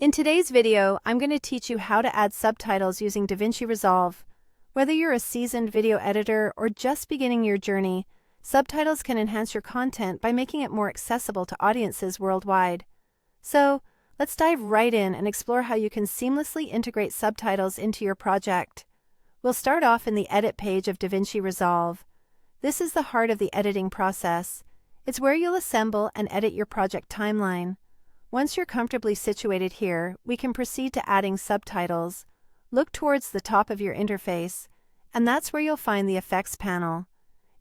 In today's video, I'm going to teach you how to add subtitles using DaVinci Resolve. Whether you're a seasoned video editor or just beginning your journey, subtitles can enhance your content by making it more accessible to audiences worldwide. So, let's dive right in and explore how you can seamlessly integrate subtitles into your project. We'll start off in the Edit page of DaVinci Resolve. This is the heart of the editing process. It's where you'll assemble and edit your project timeline. Once you're comfortably situated here, we can proceed to adding subtitles. Look towards the top of your interface, and that's where you'll find the Effects panel.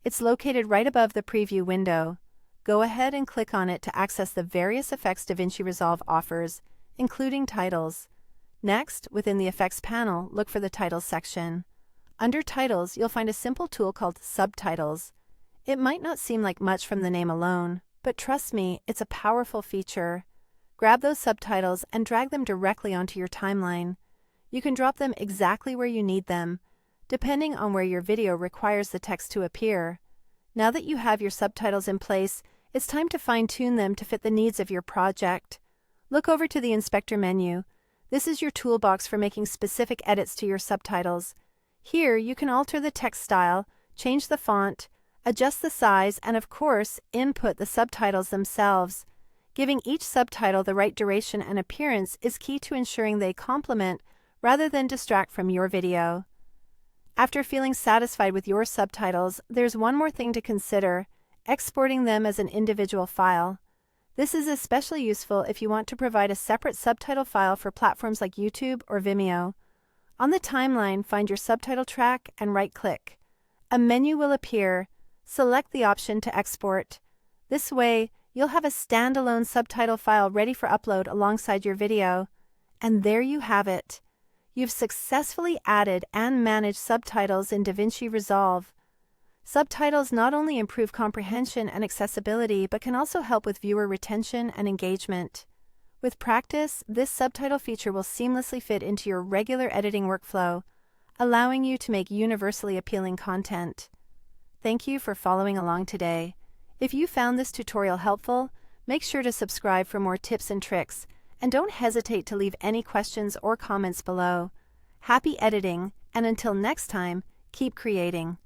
It's located right above the Preview window. Go ahead and click on it to access the various effects DaVinci Resolve offers, including titles. Next, within the Effects panel, look for the Titles section. Under Titles, you'll find a simple tool called Subtitles. It might not seem like much from the name alone, but trust me, it's a powerful feature. Grab those subtitles and drag them directly onto your timeline. You can drop them exactly where you need them, depending on where your video requires the text to appear. Now that you have your subtitles in place, it's time to fine-tune them to fit the needs of your project. Look over to the Inspector menu. This is your toolbox for making specific edits to your subtitles. Here, you can alter the text style, change the font, adjust the size, and of course, input the subtitles themselves. Giving each subtitle the right duration and appearance is key to ensuring they complement rather than distract from your video. After feeling satisfied with your subtitles, there's one more thing to consider: exporting them as an individual file. This is especially useful if you want to provide a separate subtitle file for platforms like YouTube or Vimeo. On the timeline, find your subtitle track and right-click. A menu will appear. Select the option to export. This way, you'll have a standalone subtitle file ready for upload alongside your video. And there you have it. You've successfully added and managed subtitles in DaVinci Resolve. Subtitles not only improve comprehension and accessibility, but can also help with viewer retention and engagement. With practice, this subtitle feature will seamlessly fit into your regular editing workflow, allowing you to make universally appealing content. Thank you for following along today. If you found this tutorial helpful, make sure to subscribe for more tips and tricks, and don't hesitate to leave any questions or comments below. Happy editing, and until next time, keep creating.